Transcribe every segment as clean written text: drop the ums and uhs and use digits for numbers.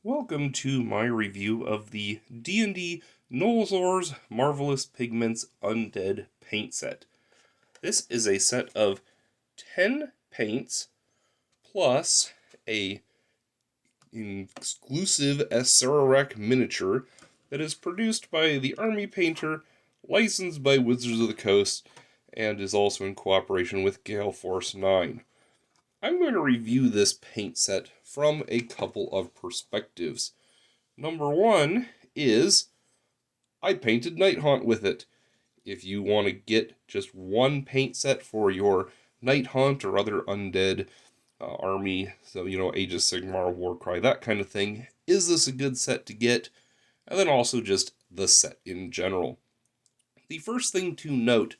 Welcome to my review of the D&D Nolzur's Marvelous Pigments Undead paint set. This is a set of 10 paints plus a exclusive Acererak miniature that is produced by the Army Painter, licensed by Wizards of the Coast, and is also in cooperation with Gale Force 9. I'm going to review this paint set from a couple of perspectives. Number one is, I painted Nighthaunt with it. If you want to get just one paint set for your Nighthaunt or other undead army, so, Age of Sigmar, Warcry, that kind of thing, is this a good set to get? And then also just the set in general. The first thing to note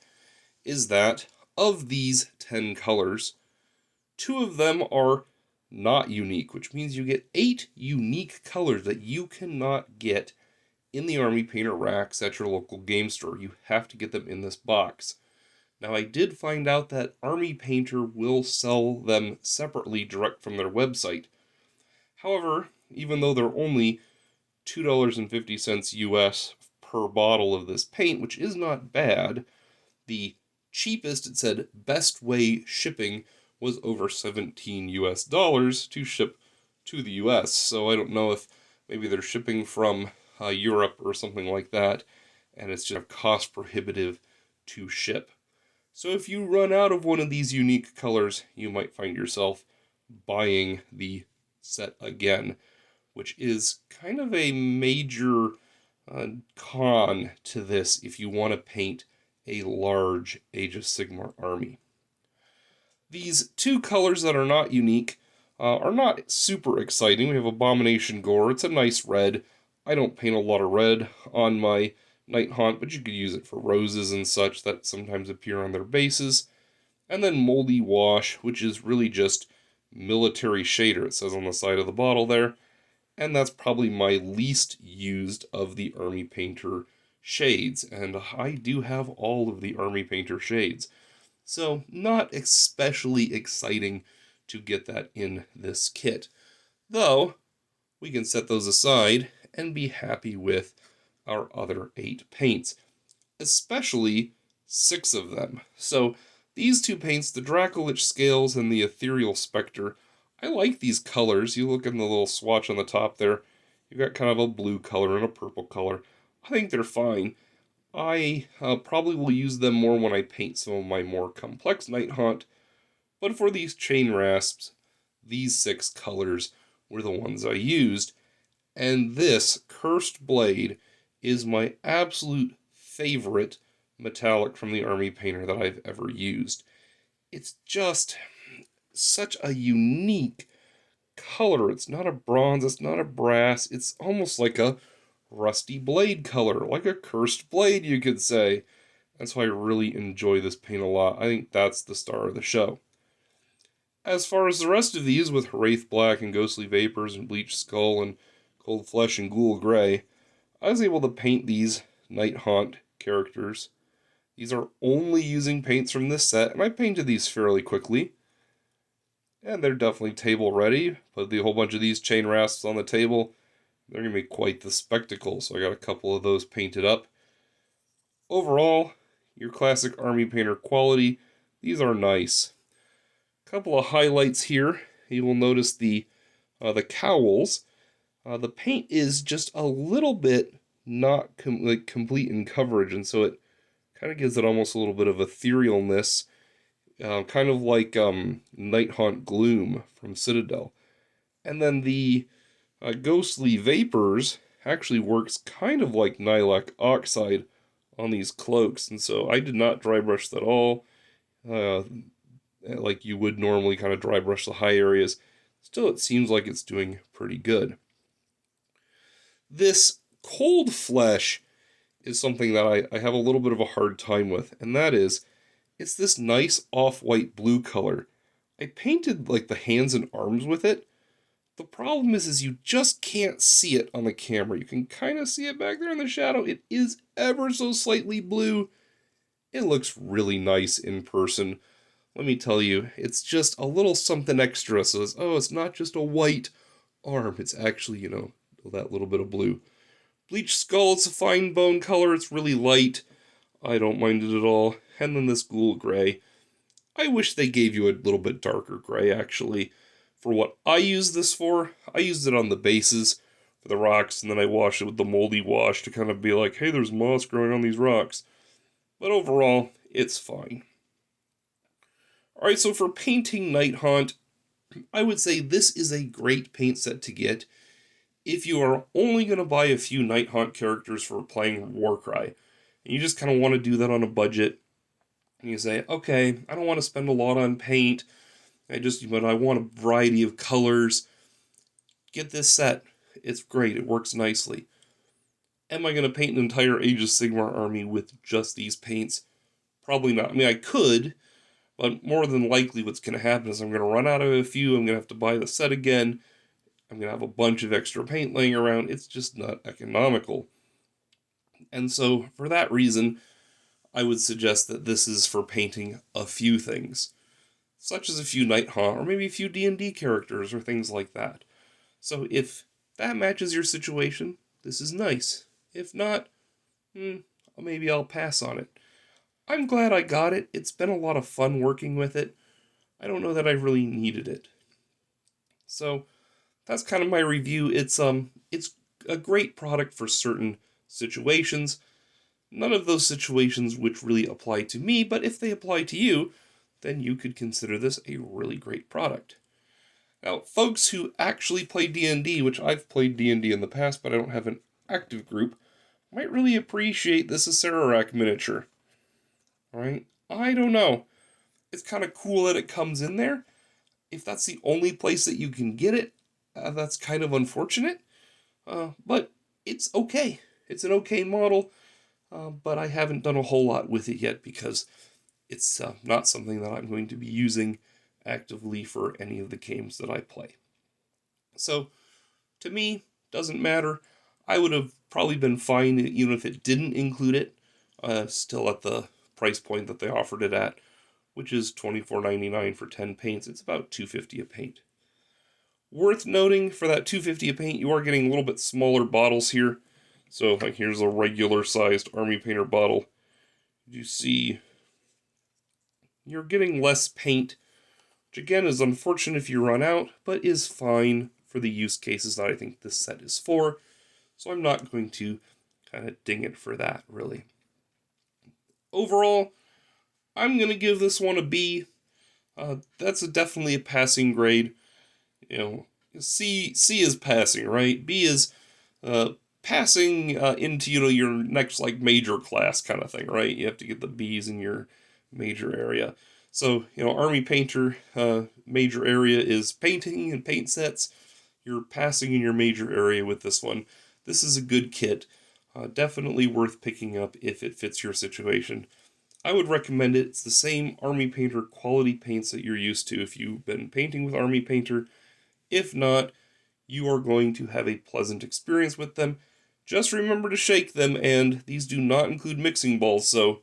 is that of these 10 colors, 2 of them are not unique, which means you get 8 unique colors that you cannot get in the Army Painter racks at your local game store. You have to get them in this box. Now, I did find out that Army Painter will sell them separately direct from their website. However, even though they're only $2.50 US per bottle of this paint, which is not bad, the cheapest, it said, best way shipping was over $17 US to ship to the US. So I don't know if maybe they're shipping from Europe or something like that, and it's just cost prohibitive to ship. So if you run out of one of these unique colors, you might find yourself buying the set again, which is kind of a major con to this if you want to paint a large Age of Sigmar army. These 2 colors that are not unique are not super exciting. We have Abomination Gore. It's a nice red. I don't paint a lot of red on my Nighthaunt, but you could use it for roses and such that sometimes appear on their bases. And then Moldy Wash, which is really just military shader, it says on the side of the bottle there. And that's probably my least used of the Army Painter shades. And I do have all of the Army Painter shades. So, not especially exciting to get that in this kit. Though, we can set those aside and be happy with our other 8 paints. Especially 6 of them. So, these 2 paints, the Dracolich Scales and the Ethereal Spectre, I like these colors. You look in the little swatch on the top there, you've got kind of a blue color and a purple color. I think they're fine. I probably will use them more when I paint some of my more complex Nighthaunt, but for these chain rasps, these 6 colors were the ones I used, and this Cursed Blade is my absolute favorite metallic from the Army Painter that I've ever used. It's just such a unique color. It's not a bronze, it's not a brass, it's almost like a rusty blade color, like a cursed blade, you could say. That's why I really enjoy this paint a lot. I think that's the star of the show. As far as the rest of these, with Wraith Black and Ghostly Vapors and Bleached Skull and Cold Flesh and Ghoul Gray, I was able to paint these Nighthaunt characters. These are only using paints from this set, and I painted these fairly quickly. And they're definitely table ready. Put a whole bunch of these chain rasps on the table. They're going to be quite the spectacle, so I got a couple of those painted up. Overall, your classic Army Painter quality. These are nice. A couple of highlights here. You will notice the cowls. The paint is just a little bit not complete in coverage, and so it kind of gives it almost a little bit of etherealness, kind of like Nighthaunt Gloom from Citadel. And then the Ghostly Vapors actually works kind of like Nylak Oxide on these cloaks, and so I did not dry brush that at all, like you would normally kind of dry brush the high areas. Still, it seems like it's doing pretty good. This Cold Flesh is something that I have a little bit of a hard time with, and that is, it's this nice off-white blue color. I painted like the hands and arms with it. The problem is you just can't see it on the camera. You can kind of see it back there in the shadow. It is ever so slightly blue. It looks really nice in person. Let me tell you, it's just a little something extra. So it's not just a white arm. It's actually, that little bit of blue. Bleach Skull, it's a fine bone color. It's really light. I don't mind it at all. And then this Ghoul Gray. I wish they gave you a little bit darker gray, actually. For what I use this for, I used it on the bases for the rocks, and then I washed it with the moldy wash to kind of be like, hey, there's moss growing on these rocks. But overall, it's fine. Alright, so for painting Night Haunt, I would say this is a great paint set to get if you are only going to buy a few Night Haunt characters for playing Warcry. And you just kind of want to do that on a budget. And you say, okay, I don't want to spend a lot on paint. But I want a variety of colors. Get this set. It's great. It works nicely. Am I going to paint an entire Age of Sigmar army with just these paints? Probably not. I mean, I could, but more than likely what's going to happen is I'm going to run out of a few. I'm going to have to buy the set again. I'm going to have a bunch of extra paint laying around. It's just not economical. And so, for that reason, I would suggest that this is for painting a few things, such as a few Night Haunt, or maybe a few D&D characters, or things like that. So if that matches your situation, this is nice. If not, maybe I'll pass on it. I'm glad I got it. It's been a lot of fun working with it. I don't know that I really needed it. So, that's kind of my review. It's a great product for certain situations. None of those situations which really apply to me, but if they apply to you, then you could consider this a really great product. Now, folks who actually play D&D, which I've played D&D in the past, but I don't have an active group, might really appreciate this Acererak miniature. Alright? I don't know. It's kind of cool that it comes in there. If that's the only place that you can get it, that's kind of unfortunate. But it's okay. It's an okay model, but I haven't done a whole lot with it yet because it's not something that I'm going to be using actively for any of the games that I play. So, to me, doesn't matter. I would have probably been fine even if it didn't include it, still at the price point that they offered it at, which is $24.99 for 10 paints. It's about $2.50 a paint. Worth noting, for that $2.50 a paint, you are getting a little bit smaller bottles here. So, like, here's a regular-sized Army Painter bottle. You see, you're getting less paint, which again is unfortunate if you run out, but is fine for the use cases that I think this set is for. So I'm not going to kind of ding it for that, really. Overall, I'm going to give this one a B. That's definitely a passing grade. You know, C is passing, right? B is passing into, your next, like, major class kind of thing, right? You have to get the B's in your major area. So, Army Painter, major area is painting and paint sets. You're passing in your major area with this one. This is a good kit. Definitely worth picking up if it fits your situation. I would recommend it. It's the same Army Painter quality paints that you're used to if you've been painting with Army Painter. If not, you are going to have a pleasant experience with them. Just remember to shake them, and these do not include mixing balls, so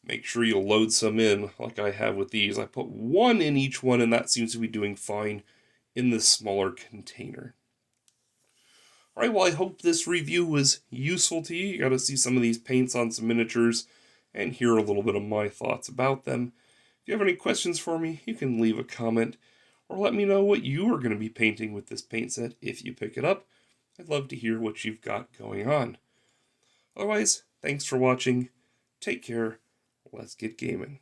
make sure you load some in like I have with these. I put one in each one, and that seems to be doing fine in this smaller container. Alright, well, I hope this review was useful to you. You got to see some of these paints on some miniatures and hear a little bit of my thoughts about them. If you have any questions for me, you can leave a comment or let me know what you are going to be painting with this paint set if you pick it up. I'd love to hear what you've got going on. Otherwise, thanks for watching. Take care. Let's get gaming.